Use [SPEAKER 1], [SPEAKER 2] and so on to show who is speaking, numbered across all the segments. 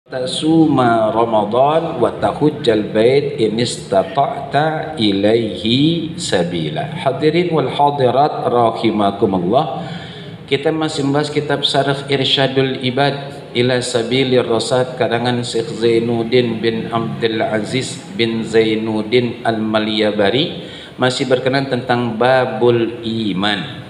[SPEAKER 1] tasuma Ramadan wa tahujjal bait in istata'ta ilaihi sabila. Hadirin wal hadirat rahimakumullah. Kita masih membahas kitab Syarah Irsyadul Ibad ila Sabilir Rasyad karangan Syekh Zainuddin bin Abdul Aziz bin Zainuddin Al-Malyabari, masih berkenan tentang babul iman.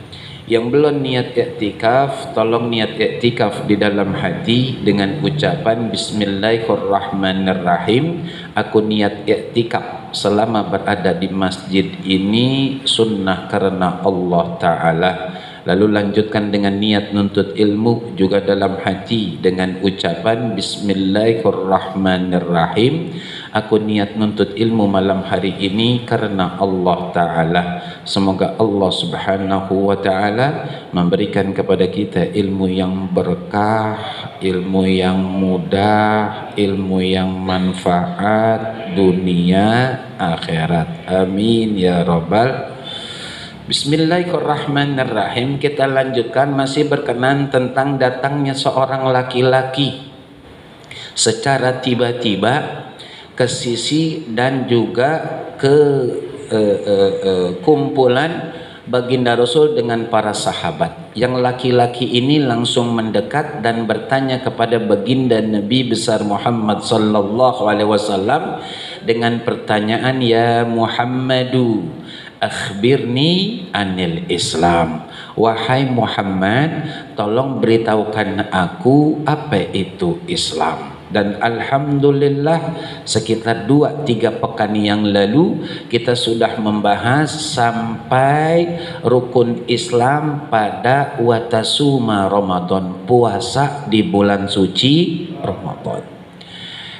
[SPEAKER 1] Yang belum niat i'tikaf, tolong niat i'tikaf di dalam hati dengan ucapan Bismillahirrahmanirrahim. Aku niat i'tikaf selama berada di masjid ini sunnah karena Allah Ta'ala. Lalu lanjutkan dengan niat nuntut ilmu juga dalam hati dengan ucapan Bismillahirrahmanirrahim. Aku niat nuntut ilmu malam hari ini karena Allah Ta'ala. Semoga Allah Subhanahu wa Ta'ala memberikan kepada kita ilmu yang berkah, ilmu yang mudah, ilmu yang manfaat dunia akhirat. Amin ya rabbal. Bismillahirrahmanirrahim. Kita lanjutkan, masih berkenan tentang datangnya seorang laki-laki secara tiba-tiba ke sisi dan juga ke kumpulan baginda Rasul dengan para sahabat. Yang laki-laki ini langsung mendekat dan bertanya kepada baginda Nabi besar Muhammad sallallahu alaihi wasallam dengan pertanyaan, ya Muhammadu akhbirni anil Islam. Wahai Muhammad, tolong beritahukan aku apa itu Islam. Dan alhamdulillah sekitar 2-3 pekan yang lalu kita sudah membahas sampai rukun Islam pada watasuma Ramadan, puasa di bulan suci Ramadan.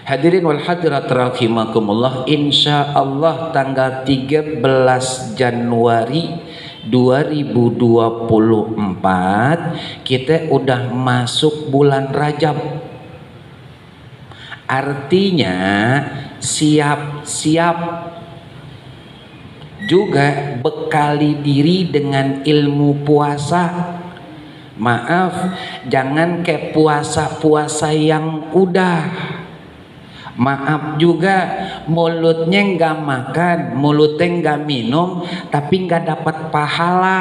[SPEAKER 1] Hadirin wal hadirat rahimakumullah, insyaallah tanggal 13 Januari 2024 kita udah masuk bulan Rajab. Artinya siap-siap juga bekali diri dengan ilmu puasa. Maaf, jangan kayak puasa-puasa yang udah. Maaf juga, mulutnya nggak makan, mulutnya nggak minum, tapi nggak dapat pahala.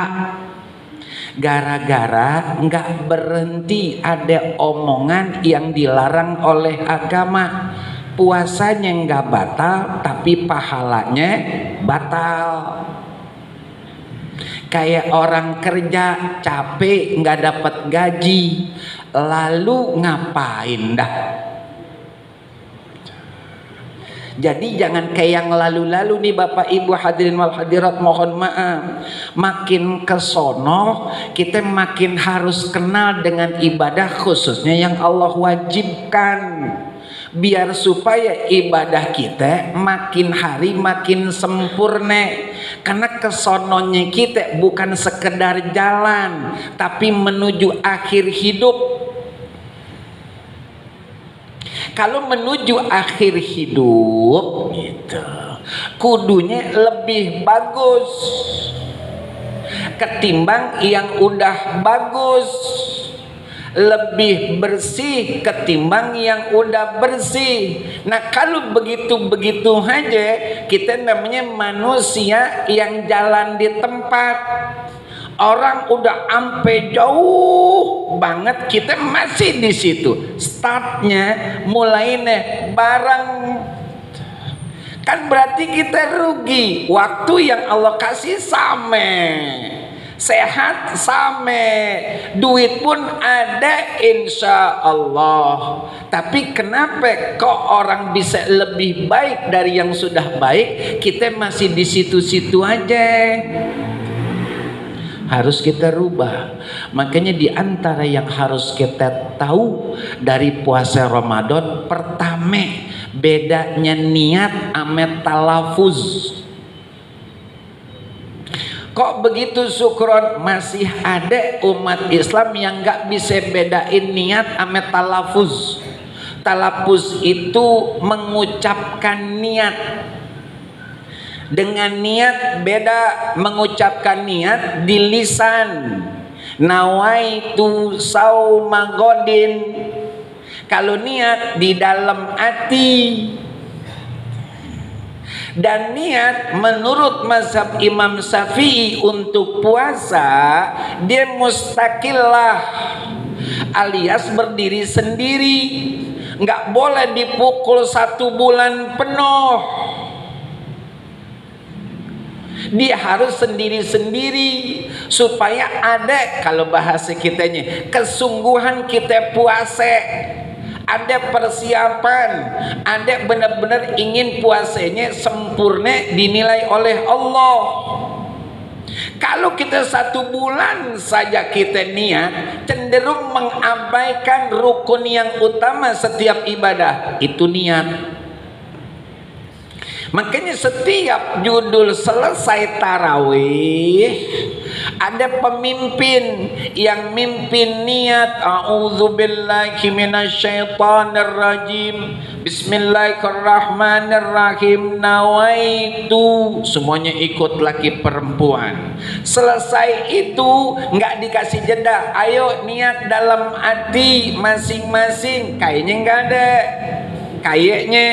[SPEAKER 1] Gara-gara nggak berhenti ada omongan yang dilarang oleh agama. Puasanya nggak batal, tapi pahalanya batal. Kayak orang kerja capek nggak dapat gaji, lalu ngapain dah? Jadi jangan kayak yang lalu-lalu nih Bapak Ibu hadirin wal hadirat, mohon maaf. Makin kesono kita makin harus kenal dengan ibadah khususnya yang Allah wajibkan. Biar supaya ibadah kita makin hari makin sempurna. Karena kesononya kita bukan sekedar jalan, tapi menuju akhir hidup. Kalau menuju akhir hidup gitu, kudunya lebih bagus ketimbang yang udah bagus, lebih bersih ketimbang yang udah bersih. Nah kalau begitu-begitu aja, kita namanya manusia yang jalan di tempat. Orang udah ampe jauh banget, kita masih di situ. Startnya mulai nih bareng, kan berarti kita rugi. Waktu yang Allah kasih sama, sehat sama, duit pun ada insya Allah. Tapi kenapa kok orang bisa lebih baik dari yang sudah baik? Kita masih di situ-situ aja. Harus kita rubah. Makanya di antara yang harus kita tahu dari puasa Ramadan, pertama bedanya niat sama talafuz. Kok begitu Sukron? Masih ada umat Islam yang gak bisa bedain niat sama talafuz. Talafuz itu mengucapkan niat. Dengan niat beda, mengucapkan niat di lisan. Nawaitu sauma godin, Kalau niat di dalam hati. Dan niat menurut mazhab Imam Syafi'i untuk puasa dia mustakillah, alias berdiri sendiri, nggak boleh dipukul 1 bulan penuh. Dia harus sendiri-sendiri supaya ada, kalau bahasa kitanya, kesungguhan kita puasa. Ada persiapan, ada benar-benar ingin puasanya sempurna dinilai oleh Allah. Kalau kita 1 bulan saja kita niat, cenderung mengabaikan rukun yang utama setiap ibadah, itu niat. Makanya setiap judul selesai tarawih ada pemimpin yang mimpin niat, a'udzubillahi minasyaitonirrajim, bismillahirrahmanirrahim, nawaitu, semuanya ikut laki perempuan. Selesai itu nggak dikasih jeda, ayo niat dalam hati masing-masing, kayaknya nggak ada. Kayaknya,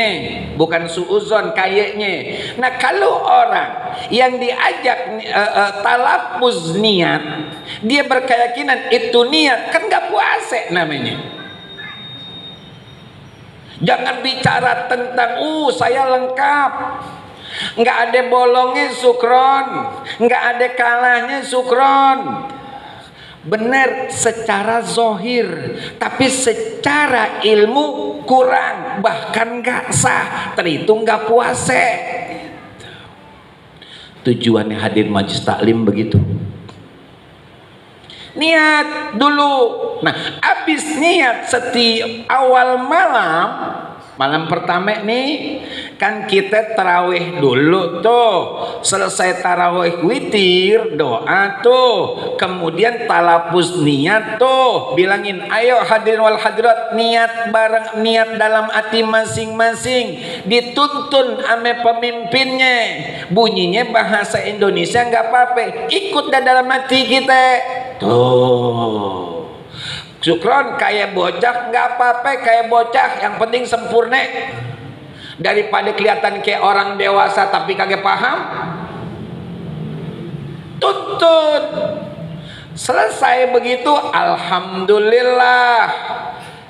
[SPEAKER 1] bukan suuzon, kayaknya. Nah, kalau orang yang diajak talafuz niat, dia berkeyakinan itu niat, kan nggak puasa namanya. Jangan bicara tentang saya lengkap, nggak ada bolongnya sukron, nggak ada kalahnya sukron. Benar secara zohir, tapi secara ilmu kurang, bahkan gak sah, terhitung gak puasa. Tujuannya hadir majlis taklim begitu. Niat dulu. Nah, habis niat setiap awal malam pertama nih kan kita tarawih dulu tuh, selesai tarawih witir doa tuh, kemudian talafuz niat tuh, bilangin ayo hadirin wal hadirat niat bareng, niat dalam hati masing-masing, dituntun ame pemimpinnya, bunyinya bahasa Indonesia nggak apa-apa, ikut dalam hati kita tuh. Syukron kayak bocah nggak apa-apa, kayak bocah yang penting sempurna, daripada kelihatan kayak orang dewasa tapi kagak paham. Tuntut. Selesai begitu, alhamdulillah,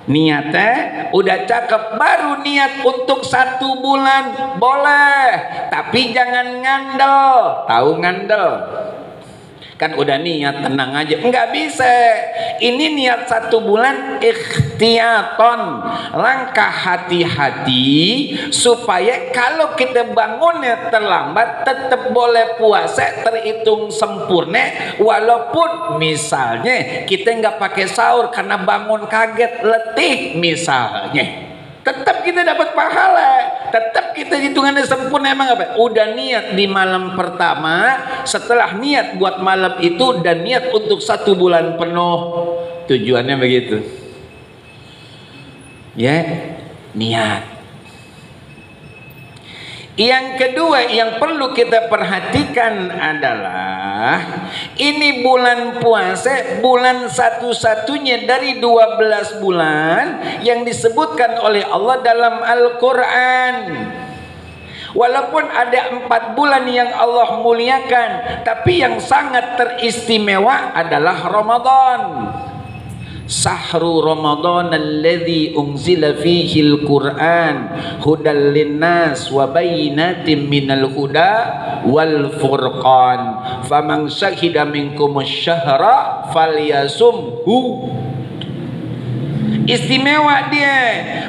[SPEAKER 1] niatnya udah cakep, baru niat untuk 1 bulan boleh, tapi jangan ngandel. Tahu ngandel? Kan udah niat tenang aja, nggak bisa. Ini niat 1 bulan ikhtiaton, langkah hati-hati supaya kalau kita bangunnya terlambat tetap boleh puasa, terhitung sempurna. Walaupun misalnya kita nggak pakai sahur karena bangun kaget letih misalnya, tetap kita dapat pahala, tetap kita hitungannya sempurna. Emang apa? Udah niat di malam pertama, setelah niat buat malam itu dan niat untuk 1 bulan penuh. Tujuannya begitu. Ya, niat. Yang kedua yang perlu kita perhatikan adalah ini bulan puasa, bulan satu-satunya dari 12 bulan yang disebutkan oleh Allah dalam Al-Quran. Walaupun ada 4 bulan yang Allah muliakan, tapi yang sangat teristimewa adalah Ramadan. Sahru Ramadan alladzi unzila fihi al-Qur'an hudal linnas wa bayyinatin minal huda wal furqan faman syahida minkum asy-syahra falyasumhu. Istimewa dia.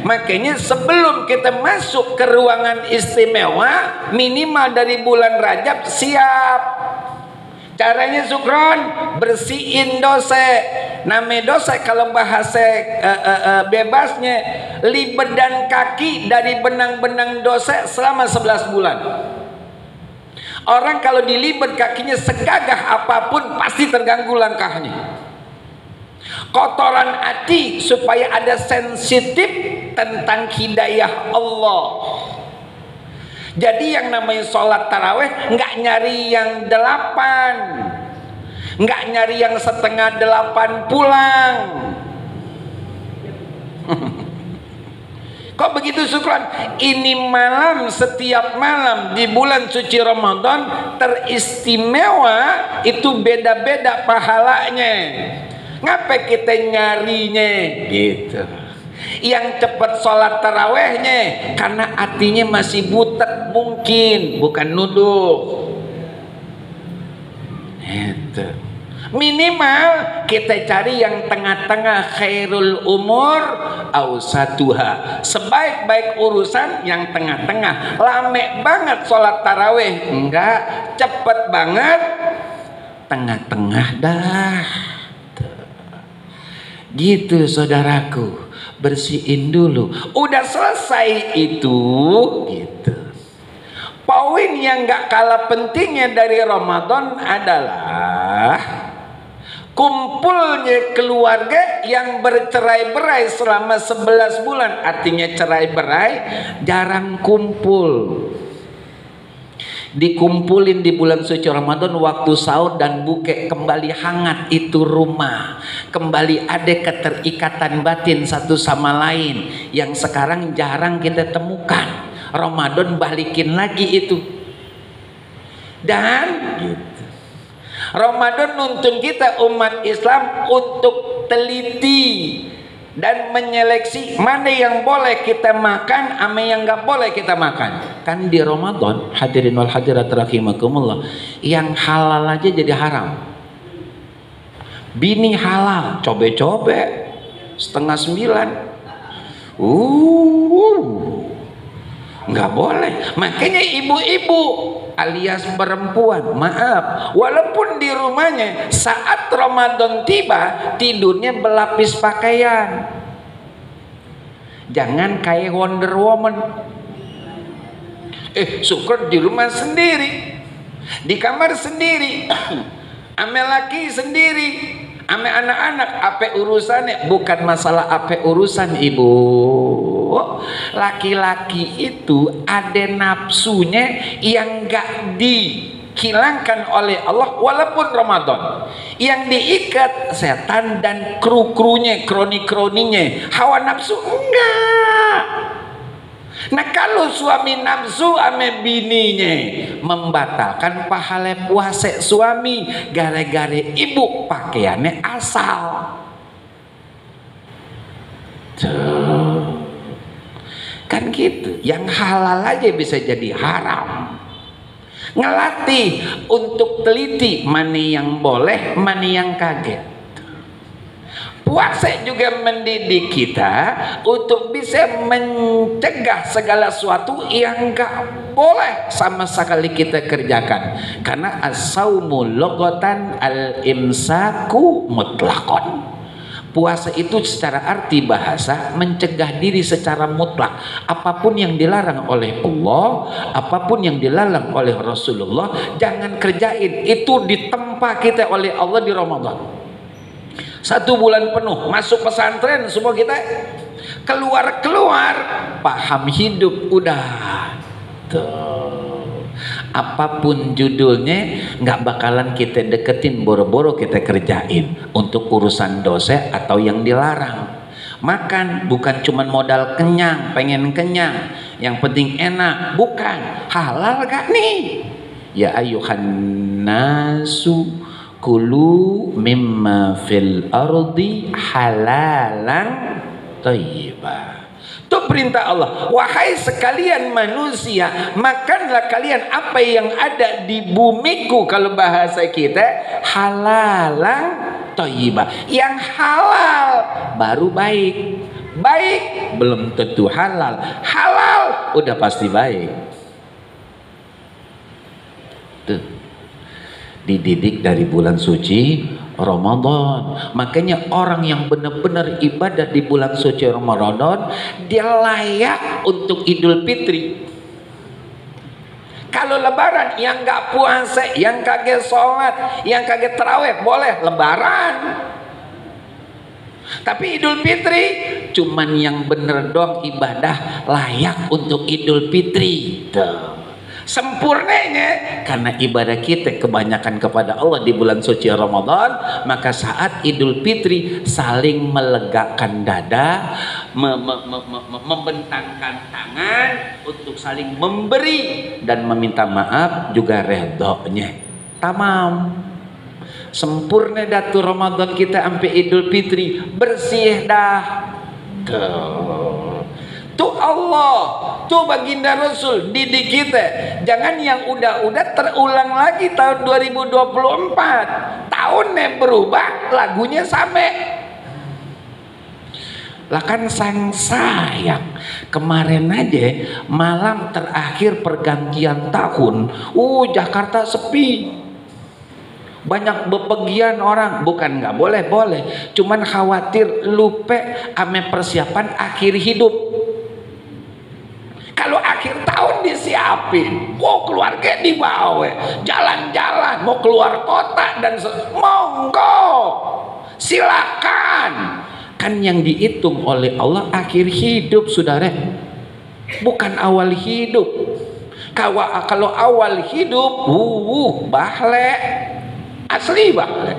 [SPEAKER 1] Makanya sebelum kita masuk ke ruangan istimewa, minimal dari bulan Rajab siap. Caranya Sukron, bersihin dosa. Nama dosa kalau bahasa bebasnya, libat dan kaki dari benang-benang dosa selama 11 bulan. Orang kalau dilibat kakinya segagah apapun pasti terganggu langkahnya. Kotoran hati supaya ada sensitif tentang hidayah Allah. Jadi yang namanya sholat taraweh nggak nyari yang 8, nggak nyari yang setengah 8 pulang. Kok begitu syukran? Ini malam, setiap malam di bulan suci Ramadan teristimewa, itu beda-beda pahalanya. Ngapa kita nyarinya gitu? Yang cepat sholat tarawehnya karena hatinya masih butek mungkin, bukan nuduh. Itu. Minimal kita cari yang tengah-tengah, khairul umur ausatuha, sebaik-baik urusan yang tengah-tengah. Lame banget sholat taraweh enggak, cepet banget tengah-tengah dah. Gitu saudaraku, bersihin dulu. Udah selesai itu gitu. Poin yang gak kalah pentingnya dari Ramadan adalah kumpulnya keluarga yang bercerai-berai selama 11 bulan. Artinya cerai-berai, jarang kumpul. Dikumpulin di bulan suci Ramadan, waktu sahur dan buke, kembali hangat itu rumah, kembali ada keterikatan batin satu sama lain yang sekarang jarang kita temukan. Ramadan balikin lagi itu. Dan gitu, Ramadan nuntun kita umat Islam untuk teliti dan menyeleksi mana yang boleh kita makan, ama yang nggak boleh kita makan. Kan di Ramadan, hadirin wal hadirat rahimakumullah, yang halal aja jadi haram. Bini halal, cobe-cobe 8:30. Nggak boleh. Makanya ibu-ibu alias perempuan, maaf, walaupun di rumahnya saat Ramadan tiba tidurnya berlapis pakaian. Jangan kayak Wonder Woman. Syukur di rumah sendiri, di kamar sendiri, ame laki sendiri, ame anak-anak. Apa urusannya? Bukan masalah apa urusan ibu. Laki-laki itu ada nafsunya yang gak dihilangkan oleh Allah walaupun Ramadan, yang diikat setan dan kru-krunya, kroni-kroninya, hawa nafsu enggak. Nah kalau suami nafsu ame bininya membatalkan pahala puasa suami gara-gara ibu pakaiannya asal. Kan gitu, yang halal aja bisa jadi haram. Ngelatih untuk teliti mana yang boleh, mana yang kaget. Puasa juga mendidik kita untuk bisa mencegah segala sesuatu yang gak boleh sama sekali kita kerjakan. Karena as-saumu lughatan al-imsaku mutlaqan. Puasa itu secara arti bahasa mencegah diri secara mutlak. Apapun yang dilarang oleh Allah, apapun yang dilarang oleh Rasulullah, jangan kerjain. Itu ditempa kita oleh Allah di Ramadan. 1 bulan penuh masuk pesantren, semua kita keluar paham hidup udah tuh. Apapun judulnya nggak bakalan kita deketin, boro-boro kita kerjain untuk urusan dosa atau yang dilarang. Makan bukan cuma modal kenyang, pengen kenyang, yang penting enak, bukan. Halal gak nih? Ya ayuhan nasu kulu mimma fil ardi halalan thayyibah. Itu perintah Allah. Wahai sekalian manusia, makanlah kalian apa yang ada di bumiku. Kalau bahasa kita halalan thayyibah. Yang halal baru baik. Baik belum tentu halal. Halal udah pasti baik. Tuh. Dididik dari bulan suci Ramadan. Makanya orang yang benar-benar ibadah di bulan suci Ramadan, dia layak untuk Idul Fitri. Kalau Lebaran yang nggak puasa, yang kagak sholat, yang kagak terawih boleh Lebaran. Tapi Idul Fitri cuman yang bener doang ibadah layak untuk Idul Fitri. Tuh. Sempurnanya karena ibadah kita kebanyakan kepada Allah di bulan suci Ramadan, maka saat Idul Fitri saling melegakan dada, membentangkan tangan untuk saling memberi dan meminta maaf juga redhonya. Tamam. Sempurna datu Ramadan kita sampai Idul Fitri, bersih dah. Tuh Allah, tuh baginda Rasul didik kita. Jangan yang udah terulang lagi tahun 2024. Tahunnya berubah, lagunya sama. Lah kan sang sayang, kemarin aja malam terakhir pergantian tahun, Jakarta sepi. Banyak bepergian orang, bukan nggak boleh, cuman khawatir lupa ame persiapan akhir hidup. Kalau akhir tahun disiapin, keluarga dibawa, jalan-jalan, mau keluar kota dan monggo, silakan. Kan yang dihitung oleh Allah akhir hidup, saudara, bukan awal hidup. Kalau awal hidup, bahle, asli bahle,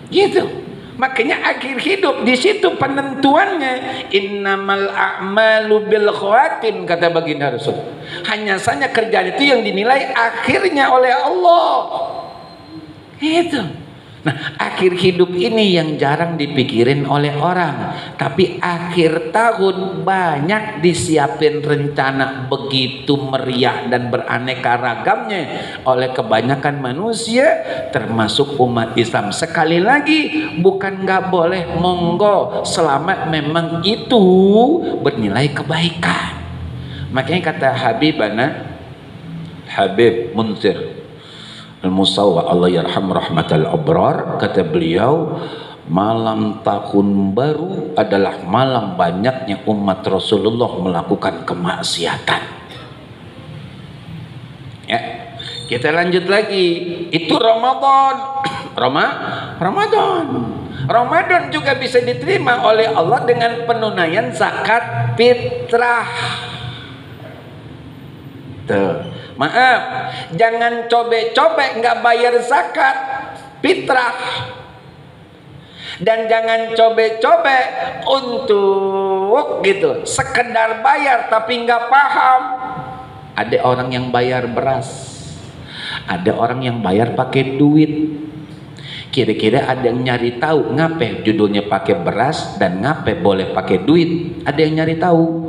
[SPEAKER 1] gitu. Makanya akhir hidup di situ penentuannya. Innamal a'malu bil khawatim, kata baginda Rasul. Hanya saja kerjaan itu yang dinilai akhirnya oleh Allah. Itu. Nah, akhir hidup ini yang jarang dipikirin oleh orang. Tapi akhir tahun banyak disiapin rencana begitu meriah dan beraneka ragamnya oleh kebanyakan manusia, termasuk umat Islam. Sekali lagi, bukan nggak boleh, monggo, selama memang itu bernilai kebaikan. Makanya kata Habib Munzir Al-Musawwa, Allah yarham rahmatal abrar, kata beliau, malam tahun baru adalah malam banyaknya umat Rasulullah melakukan kemaksiatan. Ya, kita lanjut lagi. Itu Ramadan. Ramadan juga bisa diterima oleh Allah dengan penunaian zakat fitrah. Tuh. Maaf, jangan cobe-cobe nggak bayar zakat fitrah, dan jangan cobe-cobe untuk gitu sekedar bayar tapi nggak paham. Ada orang yang bayar beras, ada orang yang bayar pakai duit. Kira-kira ada yang nyari tahu ngapain judulnya pakai beras dan ngapain boleh pakai duit? Ada yang nyari tahu?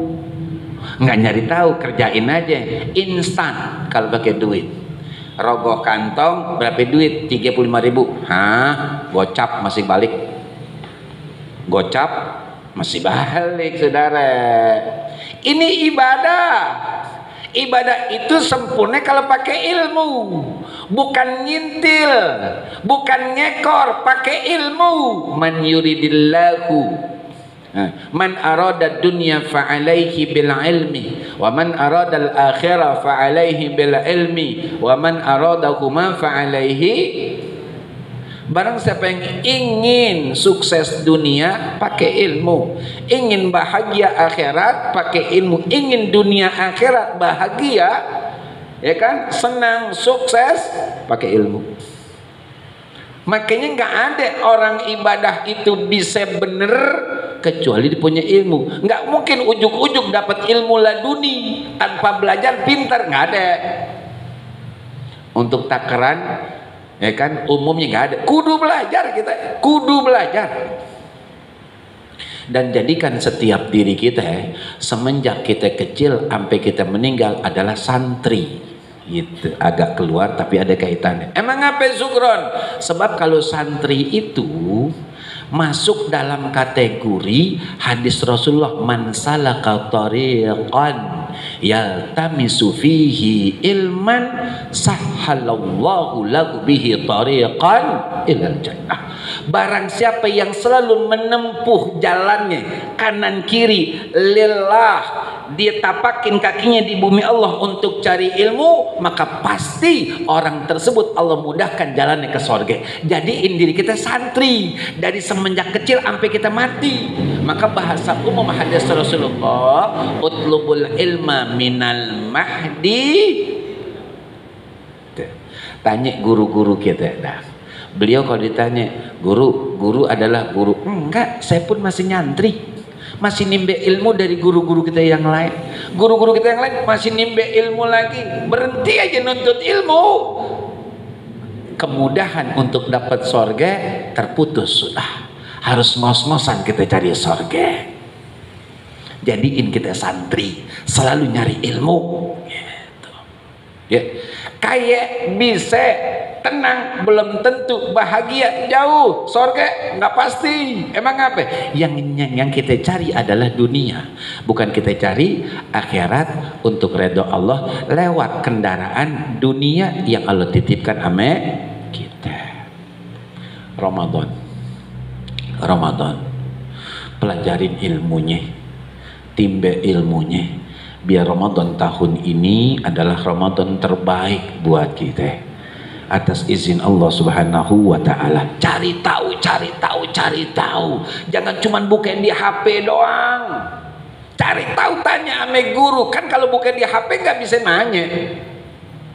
[SPEAKER 1] Nggak nyari tahu, kerjain aja instan. Kalau pakai duit, rogoh kantong berapa duit? 35.000. Gocap masih balik, saudara. Ini ibadah itu sempurna kalau pakai ilmu, bukan ngintil, bukan ngekor, pakai ilmu. Man yuridillahu, man arada dunya fa'alaihi bil ilmi wa man arada al akhirah fa'alaihi bil ilmi wa man aradahuma fa'alaihi. Barang siapa yang ingin sukses dunia pakai ilmu, ingin bahagia akhirat pakai ilmu, ingin dunia akhirat bahagia, ya kan, senang sukses pakai ilmu. Makanya nggak ada orang ibadah itu bisa bener kecuali dia punya ilmu. Nggak mungkin ujuk-ujuk dapat ilmu laduni tanpa belajar pintar, nggak ada. Untuk takaran, ya kan, umumnya nggak ada. Kudu belajar kita, kudu belajar. Dan jadikan setiap diri kita semenjak kita kecil sampai kita meninggal adalah santri. Gitu, agak keluar tapi ada kaitannya. Emang apa sukron? Sebab kalau santri itu masuk dalam kategori hadis Rasulullah, man salaka tariqan yaltamisu fihi ilman sahhalallahu lahu bihi tariqan ilal jannah. Barang siapa yang selalu menempuh jalannya kanan kiri lillah, dia tapakin kakinya di bumi Allah untuk cari ilmu, maka pasti orang tersebut Allah mudahkan jalannya ke surga. Jadiin diri kita santri dari semenjak kecil sampai kita mati. Maka bahasa umum hadis Rasulullah, utlubul ilma minal mahdi Tanya guru-guru kita. Nah, beliau kalau ditanya, guru adalah guru. Enggak, saya pun masih nyantri, masih nimbe ilmu dari guru-guru kita yang lain. Guru-guru kita yang lain masih nimbe ilmu lagi. Berhenti aja nuntut ilmu. Kemudahan untuk dapat sorga terputus sudah. Harus ngos-ngosan kita cari sorga. Jadiin kita santri, selalu nyari ilmu. Gitu. Ya, kayak bisa tenang belum tentu bahagia, jauh sorga nggak pasti. Emang apa yang kita cari adalah dunia, bukan kita cari akhirat untuk ridho Allah lewat kendaraan dunia yang Allah titipkan ame kita. Ramadan pelajarin ilmunya, timbe ilmunya, biar Ramadan tahun ini adalah Ramadan terbaik buat kita. Atas izin Allah Subhanahu wa Ta'ala. Cari tahu. Jangan cuman bukain di HP doang. Cari tahu, tanya ame guru. Kan kalau bukain di HP nggak bisa nanya.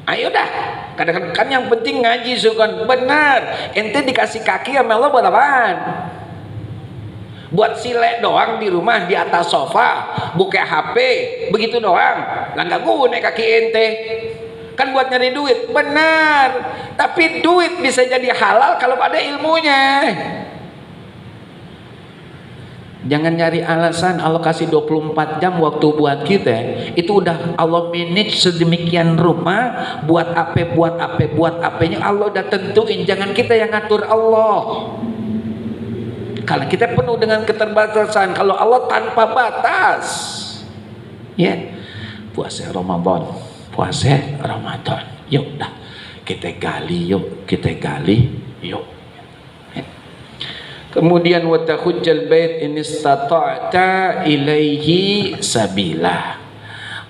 [SPEAKER 1] Ayo dah. Kadang-kadang kan yang penting ngaji sukan. Benar. Ente dikasih kaki sama Allah buat apaan? Buat silek doang di rumah di atas sofa, buka HP, begitu doang. Lah nggak guna kaki ente. Kan buat nyari duit, benar. Tapi duit bisa jadi halal kalau ada ilmunya. Jangan nyari alasan Allah kasih 24 jam waktu buat kita. Itu udah Allah manage sedemikian rupa. Buat apa-nya Allah udah tentuin. Jangan kita yang ngatur Allah. Kalau kita penuh dengan keterbatasan, kalau Allah tanpa batas. Ya, puasa Ramadan. Yuk dah, kita gali yuk. Kemudian wa tahujjal bait in istata'ta ilaihi sabila.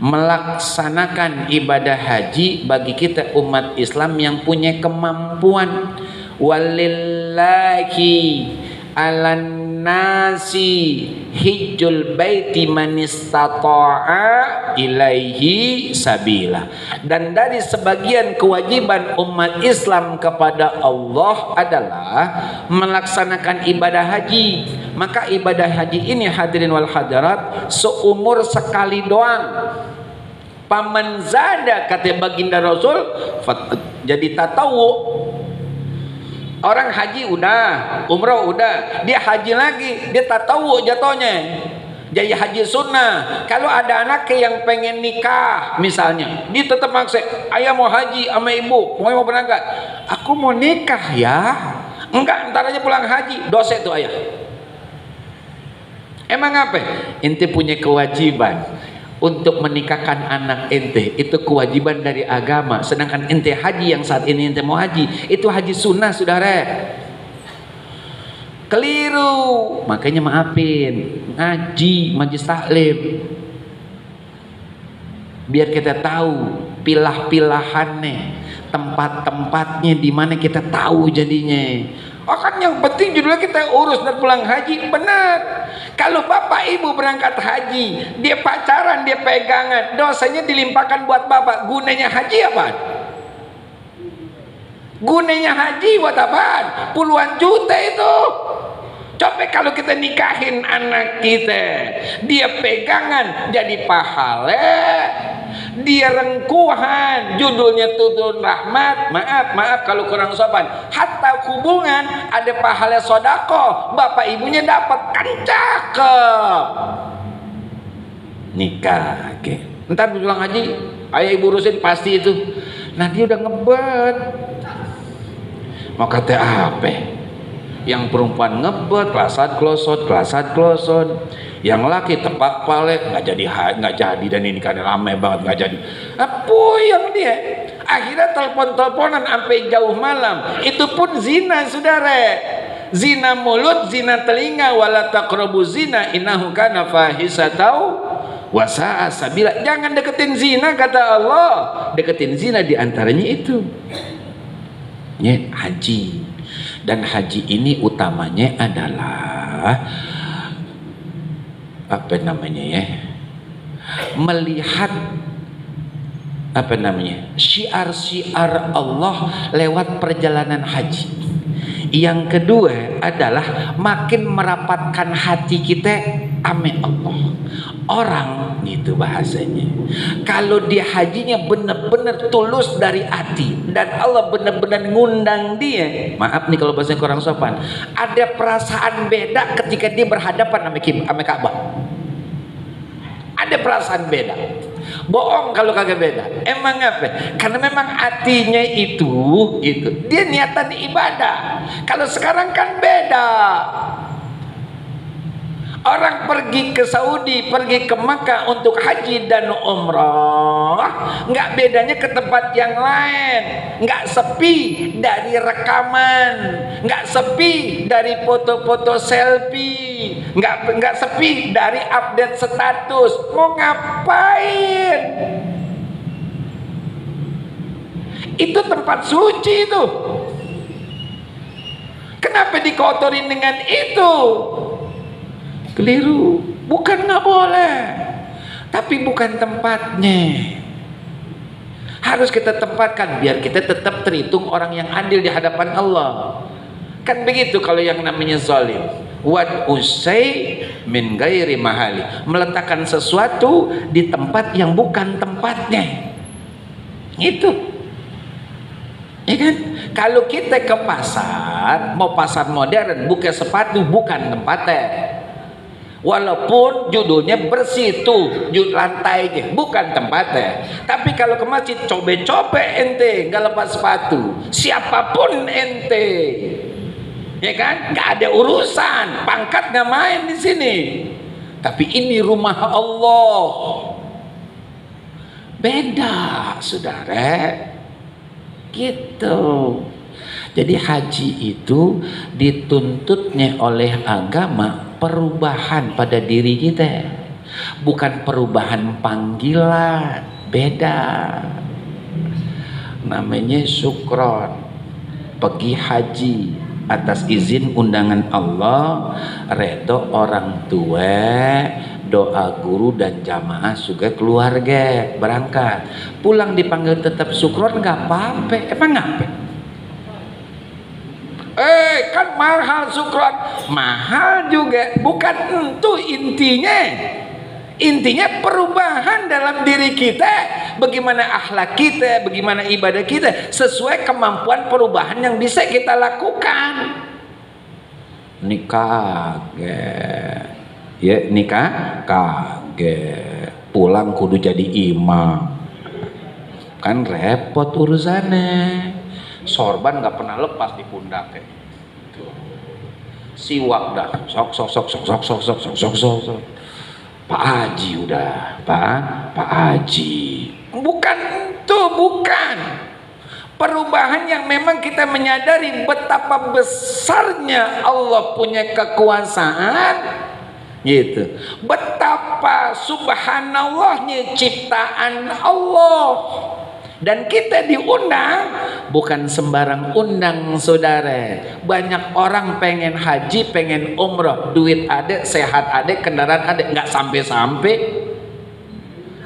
[SPEAKER 1] Melaksanakan ibadah haji bagi kita umat Islam yang punya kemampuan. Walillahi alan nasi hijjul baiti man istata'a ilaihi sabila. Dan dari sebagian kewajiban umat Islam kepada Allah adalah melaksanakan ibadah haji. Maka ibadah haji ini hadirin wal hadirat seumur sekali doang. Paman zada kata baginda Rasul jadi tatawu. Orang haji udah, umroh udah, dia haji lagi, dia tak tahu jatuhnya. Jadi haji sunnah. Kalau ada anak yang pengen nikah misalnya, dia tetap maksa, ayah mau haji sama ibu, mau berangkat. Aku mau nikah ya. Enggak, ntar aja pulang haji, dosa itu ayah. Emang apa? Ente punya kewajiban untuk menikahkan anak ente, itu kewajiban dari agama. Sedangkan ente haji yang saat ini ente mau haji, itu haji sunnah saudara. Keliru, makanya maafin, ngaji, majlis taklim, biar kita tahu pilah-pilahannya, tempat-tempatnya di mana kita tahu jadinya. Oh kan yang penting judulnya kita urus dan pulang haji, benar. Kalau bapak ibu berangkat haji, dia pacaran, dia pegangan, dosanya dilimpahkan buat bapak. Gunanya haji apa? Gunanya haji buat apa? Puluhan juta itu. Coba kalau kita nikahin anak kita, dia pegangan jadi pahala, dia rengkuhan, judulnya turun rahmat. Maaf kalau kurang sopan. Hatta hubungan ada pahala sodako, bapak ibunya dapat, kan cakep. Nikah, oke. Ntar pulang haji, ayah ibu urusin pasti itu. Nah dia udah ngebet. Mau kata apa? Yang perempuan ngebet, kelasat klosot, yang laki tepak pale, nggak jadi dan ini karena ramai banget nggak jadi. Apa yang dia? Akhirnya telepon-teleponan sampai jauh malam. Itu pun zina saudara. Zina mulut, zina telinga, wala taqrabu zina innahu kana fahisatau wa sa'a sabila. Jangan deketin zina kata Allah. Deketin zina diantaranya itu. Ya, haji. Dan haji ini utamanya adalah apa namanya ya? Melihat apa namanya, syiar-syiar Allah lewat perjalanan haji. Yang kedua adalah makin merapatkan hati kita ame Allah. Orang gitu bahasanya, kalau dia hajinya benar-benar tulus dari hati dan Allah benar-benar ngundang dia, maaf nih kalau bahasa kurang sopan, ada perasaan beda ketika dia berhadapan sama Ka'bah. Ada perasaan beda. Bohong kalau kagak beda. Emang apa? Karena memang hatinya itu gitu. Dia niatan ibadah. Kalau sekarang kan beda. Orang pergi ke Saudi, pergi ke Makkah untuk haji dan umrah, nggak bedanya ke tempat yang lain. Nggak sepi dari rekaman, nggak sepi dari foto-foto selfie, nggak sepi dari update status. Mau ngapain? Itu tempat suci itu. Kenapa dikotorin dengan itu? Keliru, bukan nggak boleh, tapi bukan tempatnya. Harus kita tempatkan biar kita tetap terhitung orang yang adil di hadapan Allah. Kan begitu kalau yang namanya zalim. Wad usai min gairi mahali, meletakkan sesuatu di tempat yang bukan tempatnya. Itu. Ya kan? Kalau kita ke pasar, mau pasar modern, buka sepatu bukan tempatnya. Walaupun judulnya bersih tuh lantainya, bukan tempatnya. Tapi kalau ke masjid cobe-cobe ente nggak lepas sepatu, siapapun ente, ya kan, nggak ada urusan, pangkat nggak main di sini. Tapi ini rumah Allah, beda saudara, gitu. Jadi haji itu dituntutnya oleh agama perubahan pada diri kita, bukan perubahan panggilan. Beda. Namanya syukron, pergi haji atas izin undangan Allah, redo orang tua, doa guru dan jamaah juga keluarga berangkat. Pulang dipanggil tetap syukron nggak apa-apa. Emang ngapa? Kan mahal syukron, mahal juga, bukan itu intinya. Intinya perubahan dalam diri kita, bagaimana akhlak kita, bagaimana ibadah kita sesuai kemampuan perubahan yang bisa kita lakukan. Nikah ya, nikah kaget, pulang kudu jadi imam, kan repot urusannya. Sorban nggak pernah lepas di pundak kayak gitu. Siwak dah sok. Pak Haji udah, Pak Haji. Bukan itu, bukan. Perubahan yang memang kita menyadari betapa besarnya Allah punya kekuasaan, gitu. Betapa subhanallahnya ciptaan Allah. Dan kita diundang, bukan sembarang undang saudara. Banyak orang pengen haji, pengen umroh, duit ada, sehat ada, kendaraan ada, nggak sampai-sampai.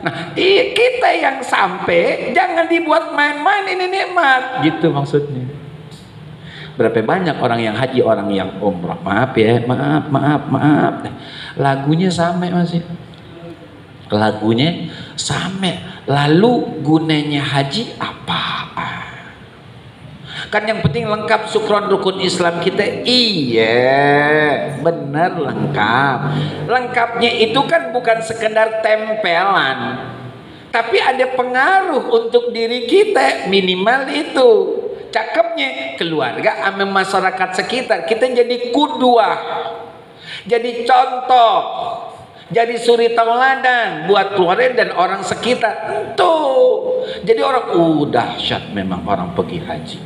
[SPEAKER 1] Nah, kita yang sampai, jangan dibuat main-main, ini nikmat, gitu maksudnya. Berapa banyak orang yang haji, orang yang umroh, maaf ya, maaf. Lagunya sama masih. Lagunya sama. Lalu gunanya haji apa? Kan yang penting lengkap syukron rukun Islam kita. Iya, benar lengkap. Lengkapnya itu kan bukan sekedar tempelan, tapi ada pengaruh untuk diri kita, minimal itu. Cakepnya keluarga sama masyarakat sekitar, kita jadi kudwah, jadi contoh, jadi suri tauladan buat keluarga dan orang sekitar. Tuh, jadi orang dahsyat memang orang pergi haji.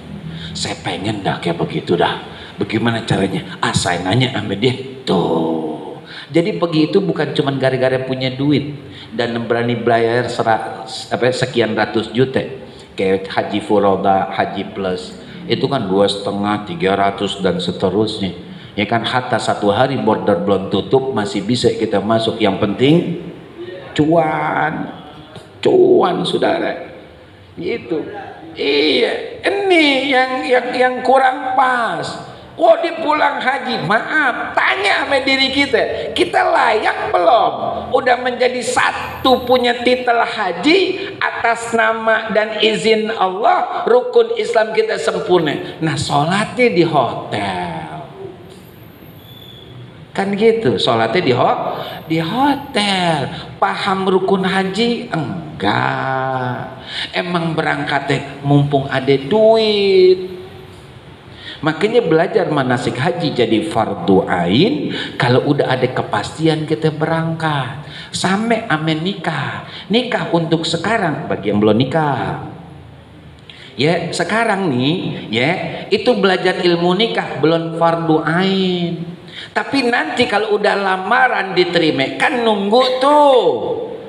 [SPEAKER 1] Saya pengen dah kayak begitu dah. Bagaimana caranya? Saya nanya sama dia. Tuh. Jadi pergi itu bukan cuma gara-gara punya duit dan berani bayar sekian ratus juta. Kayak haji furoda, haji plus. Itu kan 2,5, 300 dan seterusnya. Ya kan, hatta satu hari border belum tutup masih bisa kita masuk. Yang penting cuan saudara. Gitu. Iya, ini yang kurang pas. Oh, di pulang haji, maaf, tanya sama diri kita, kita layak belum? Udah menjadi satu punya titel haji atas nama dan izin Allah, rukun Islam kita sempurna. Nah, sholatnya di hotel, kan gitu, sholatnya di hotel. Paham rukun haji? Enggak. Emang berangkatnya mumpung ada duit. Makanya belajar manasik haji jadi fardu ain kalau udah ada kepastian kita berangkat. Sampai amin nikah. Nikah untuk sekarang bagi yang belum nikah. Ya, sekarang nih, ya, itu belajar ilmu nikah belum fardu ain. Tapi nanti kalau udah lamaran diterima kan nunggu tuh.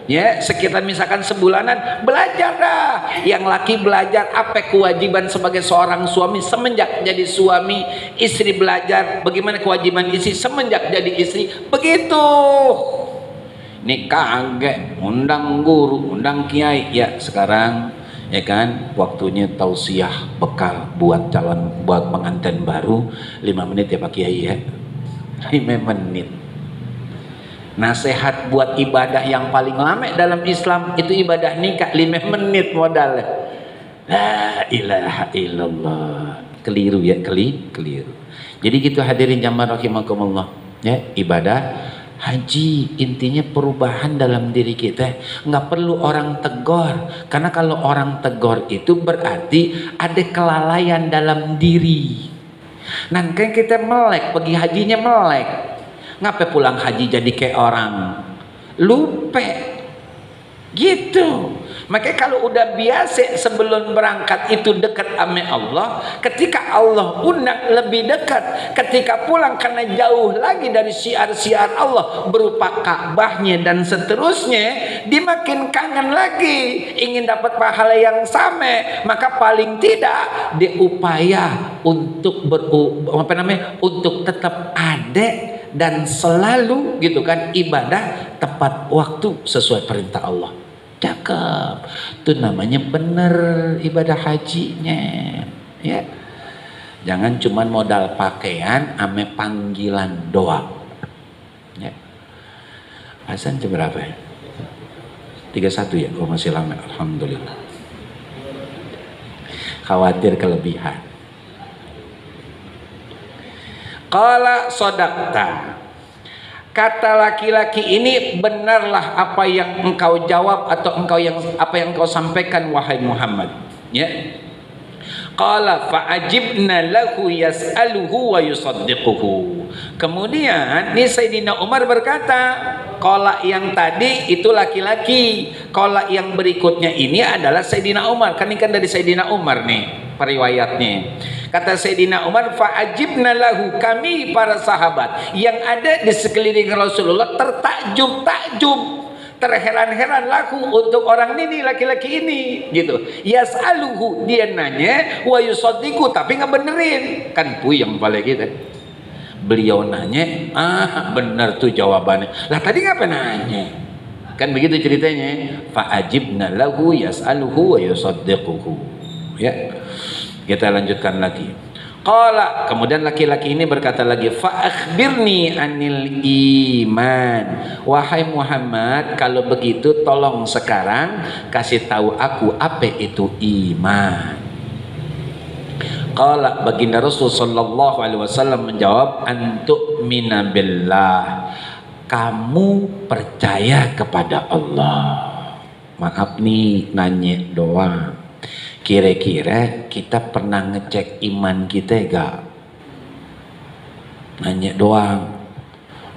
[SPEAKER 1] Ya, sekitar misalkan sebulanan belajar dah. Yang laki belajar apa kewajiban sebagai seorang suami semenjak jadi suami, istri belajar bagaimana kewajiban istri semenjak jadi istri. Begitu. Nikah agak undang guru, undang kiai. Ya, sekarang ya kan waktunya tausiah bekal buat calon, buat pengantin baru. 5 menit ya Pak Kiai ya. 5 menit. Nasihat buat ibadah yang paling lama dalam Islam itu ibadah nikah, 5 menit modalnya. La ilaha illallah. Keliru ya, keliru. Jadi gitu hadirin jamaah rahimakumullah. Ya, ibadah haji intinya perubahan dalam diri kita. Nggak perlu orang tegur, karena kalau orang tegur itu berarti ada kelalaian dalam diri. Nanti kita melek, pergi hajinya melek. Ngapain pulang haji jadi kayak orang lupa gitu. Makanya kalau udah biasa sebelum berangkat itu dekat sama Allah, ketika Allah undang lebih dekat, ketika pulang karena jauh lagi dari syiar-syiar Allah berupa Ka'bahnya dan seterusnya, dimakin kangen lagi, ingin dapat pahala yang sama, maka paling tidak diupaya untuk untuk tetap ada dan selalu gitu kan ibadah tepat waktu sesuai perintah Allah. Cakep, itu namanya bener ibadah hajinya ya. Jangan cuman modal pakaian ame panggilan doang ya. Azan jam berapa ya? 31 ya, oh masih lama, alhamdulillah. Khawatir kelebihan. Qala sodakta, kata laki-laki ini, benarlah apa yang engkau jawab atau apa yang engkau sampaikan wahai Muhammad ya. Qala fa'ajibna lahu yas'aluhu wa yusaddiquhu. Kemudian ini Sayyidina Umar berkata, qala yang tadi itu laki-laki, qala yang berikutnya ini adalah Sayyidina Umar. Kan ini kan dari Sayyidina Umar nih periwayatnya. Kata Sayyidina Umar, fa'ajibna lahu, kami para sahabat yang ada di sekeliling Rasulullah tertakjub-takjub, terheran-heran laku untuk orang ini, laki-laki ini gitu. Yas'aluhu, dia nanya, wa yusaddiqu, tapi nggak benerin. Kan puyeng kepala kita. Beliau nanya, bener tuh jawabannya. Lah tadi ngapa nanya? Kan begitu ceritanya. Fa'ajibna lahu yas'aluhu wa yusaddiquhu. Ya. Kita lanjutkan lagi. Qala, kemudian laki-laki ini berkata lagi, fa akhbirni anil iman. Wahai Muhammad, kalau begitu tolong sekarang kasih tahu aku apa itu iman. Qala, baginda Rasul sallallahu alaihi wasallam menjawab, antu'mina billah, kamu percaya kepada Allah. Maaf nih nanya doang. Kira-kira kita pernah ngecek iman kita gak? Nanya doang,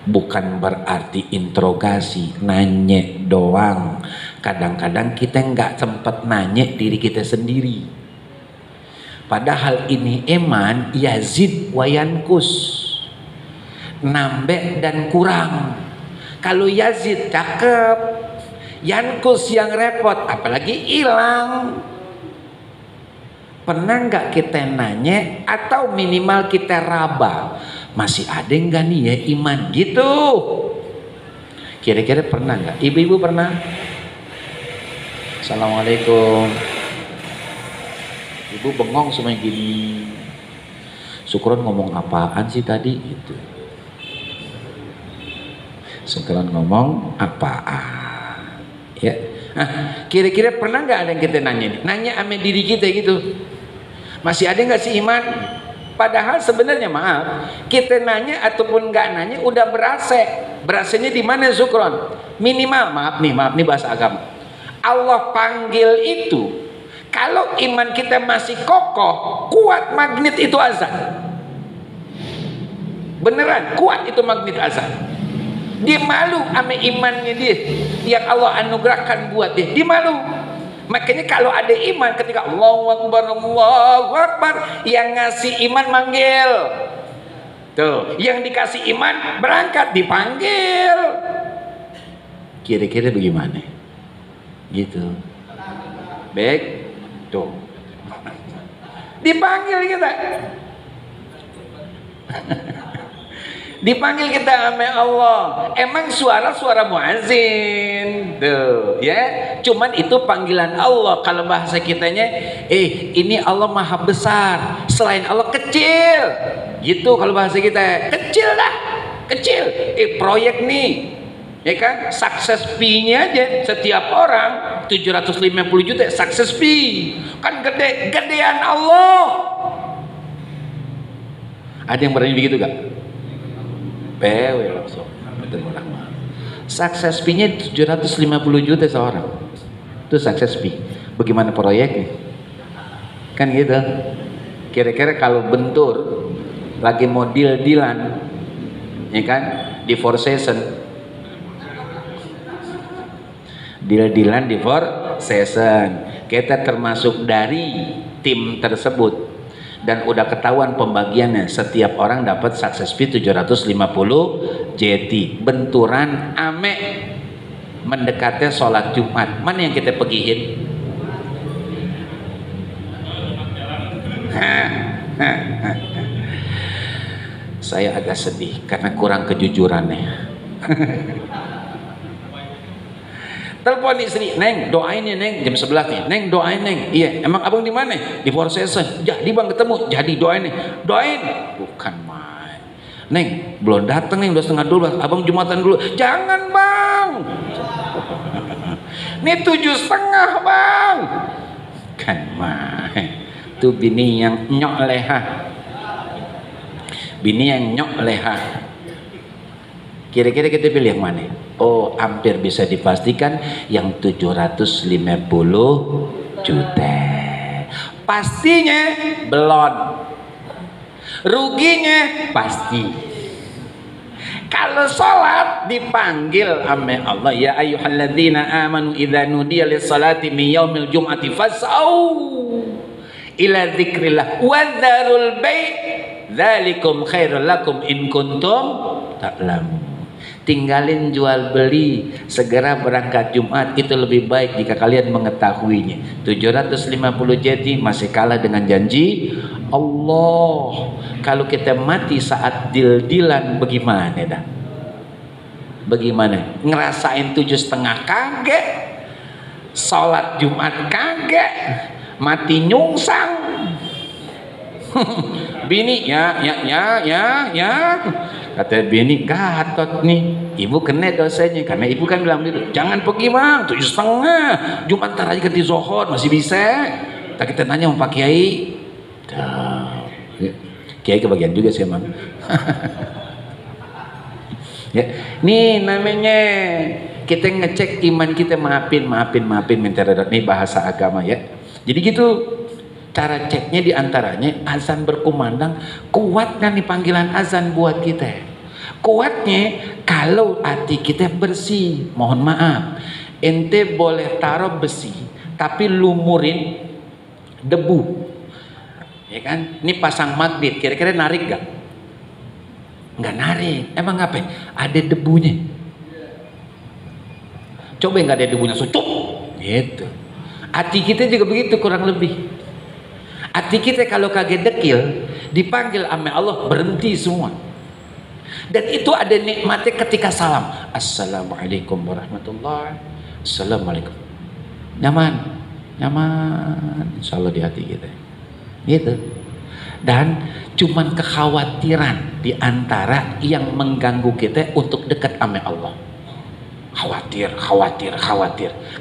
[SPEAKER 1] bukan berarti interogasi, nanya doang. Kadang-kadang kita nggak sempat nanya diri kita sendiri. Padahal ini iman yazid wa yankus, nambah dan kurang. Kalau yazid cakep, yankus yang repot, apalagi hilang. Pernah nggak kita nanya atau minimal kita raba, masih ada nggak nih ya iman gitu? Kira-kira pernah nggak? Ibu-ibu pernah? Assalamualaikum. Ibu bengong semuanya gini. Syukron ngomong apaan sih tadi itu? Syukron ngomong apaan? Ya. Nah, kira-kira pernah nggak ada yang kita nanya nih? Nanya sama diri kita gitu. Masih ada nggak sih iman? Padahal sebenarnya maaf, kita nanya ataupun nggak nanya udah berase. Berasenya di mana syukron? Minimal, maaf nih bahasa agama. Allah panggil itu. Kalau iman kita masih kokoh, kuat magnet itu azan. Beneran, kuat itu magnet azan. Dia malu sama imannya dia yang Allah anugerahkan buat dia. Dia malu. Makanya kalau ada iman ketika Allahu Akbar, yang ngasih iman manggil. Tuh, yang dikasih iman berangkat dipanggil. Kira-kira bagaimana? Gitu. Baik. Tuh. Dipanggil kita. Dipanggil kita sama Allah. Emang suara muazin. Tuh, ya. Cuman itu panggilan Allah. Kalau bahasa kitanya, ini Allah Maha Besar. Selain Allah kecil. Gitu kalau bahasa kita. Kecil dah. Kecil. Proyek nih. Ya kan, success fee-nya aja setiap orang 750 juta success fee. Kan gedean Allah. Ada yang berani begitu gak? PW langsung. Success fee-nya 750 juta seorang. Itu success fee. Bagaimana proyeknya? Kan gitu. Kira-kira kalau bentur lagi mau deal-dealan, ya kan, di Four Seasons. Deal-dealan di Four Seasons. Kita termasuk dari tim tersebut dan udah ketahuan pembagiannya. Setiap orang dapat success fee 750 JT. Benturan ame mendekatnya sholat Jumat. Mana yang kita pegihin? Saya agak sedih karena kurang kejujurannya. Telepon istri, Neng doain ya Neng, jam 11 nih, Neng doain Neng. Iya, emang abang di mana? Di Four Seasons. Jadi bang ketemu, jadi doain nih, doain. Bukan main. Neng belum datang nih, udah setengah 12. Abang Jumatan dulu. Jangan bang. Ini 7:30 bang. Kan main. Tuh bini yang nyok leha. Bini yang nyok leha. Kira-kira kita pilih yang mana? Oh, hampir bisa dipastikan yang 750 juta. Pastinya belum. Ruginya pasti. Kalau sholat dipanggil sama Allah, ya ayyuhalladzina amanu idza nudiya lis-salati min yaumil jum'ati fas'au ila dzikrillah wa dzarul bai' dzalikum khairul lakum in kuntum ta'lamun. Tinggalin jual beli, segera berangkat Jumat, itu lebih baik jika kalian mengetahuinya. 750 JT masih kalah dengan janji Allah. Kalau kita mati saat deal-dealan bagaimana dah? Bagaimana? Ngerasain 7,5 kagak? Sholat Jumat kagak? Mati nyungsang. Bini ya. Kata bini, Gatot nih, ibu kena dosanya karena ibu kan bilang gitu, jangan pergi bang, 7,5 Jumat ntar aja ganti Zohor masih bisa. Tak kita nanya sama Pak Kiai, Kiai kebagian juga sih emang. Ya, nih namanya kita ngecek iman kita, maafin minta redot, nih bahasa agama ya. Jadi gitu. Cara ceknya diantaranya azan berkumandang, kuat kan nih panggilan azan buat kita. Kuatnya kalau hati kita bersih. Mohon maaf, ente boleh taruh besi tapi lumurin debu, ya kan? Ini pasang magnet, kira-kira narik gak? Nggak narik. Emang ngapain? Ada debunya. Coba nggak ada debunya, sucup gitu. Hati kita juga begitu kurang lebih. Hati kita kalau kaget dekil, dipanggil sama Allah, berhenti semua. Dan itu ada nikmatnya ketika salam. Assalamualaikum warahmatullahi wabarakatuh. Assalamualaikum. Nyaman. Insya Allah di hati kita. gitu. Dan cuman kekhawatiran di antara yang mengganggu kita untuk dekat sama Allah. Khawatir.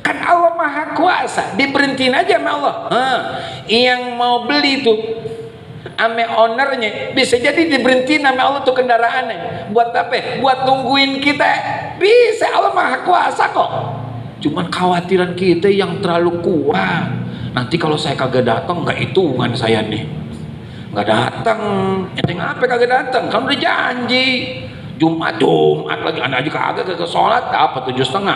[SPEAKER 1] Kan Allah Maha Kuasa, diberhentiin aja sama Allah. Yang mau beli tuh ame ownernya bisa jadi diberhentiin sama Allah tuh kendaraannya. Buat apa? Buat nungguin kita. Bisa, Allah Maha Kuasa kok. Cuman khawatiran kita yang terlalu kuat. Nanti kalau saya kagak datang, nggak hitungan saya nih. Nggak datang, ente ngapa kagak datang? Kamu udah janji. Jumat lagi, anda aja kagak ke sholat, apa 7:30?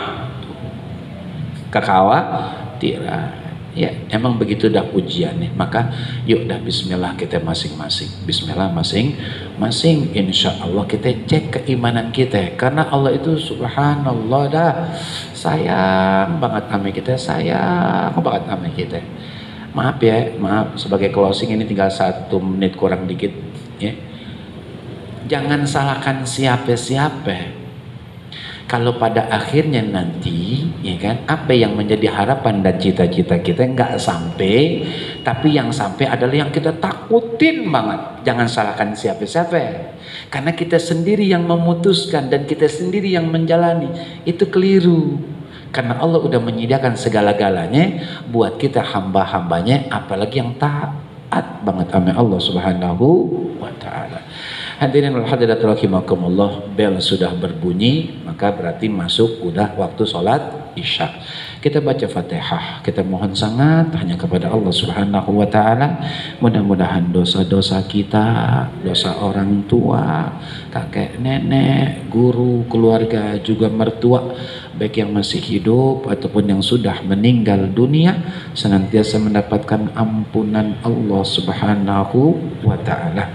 [SPEAKER 1] Kekhawatiran. Ya, emang begitu dah ujiannya. Maka yuk dah bismillah kita masing-masing. Bismillah masing-masing. Insya Allah kita cek keimanan kita. Karena Allah itu subhanallah dah sayang banget sama kita, sayang banget sama kita. Maaf ya, maaf sebagai closing ini tinggal 1 menit kurang dikit ya. Jangan salahkan siapa-siapa. Kalau pada akhirnya nanti, ya kan, apa yang menjadi harapan dan cita-cita kita nggak sampai, tapi yang sampai adalah yang kita takutin banget. Jangan salahkan siapa-siapa, karena kita sendiri yang memutuskan dan kita sendiri yang menjalani. Itu keliru, karena Allah udah menyediakan segala-galanya buat kita hamba-hambanya, apalagi yang taat banget sama Allah Subhanahu wa Ta'ala. Hadirin wal hadirat rahimakumullah, bel sudah berbunyi, maka berarti masuk udah waktu sholat isya. Kita baca Fatihah, kita mohon sangat hanya kepada Allah Subhanahu wa Ta'ala. Mudah-mudahan dosa-dosa kita, dosa orang tua, kakek, nenek, guru, keluarga, juga mertua, baik yang masih hidup ataupun yang sudah meninggal dunia, senantiasa mendapatkan ampunan Allah Subhanahu wa Ta'ala.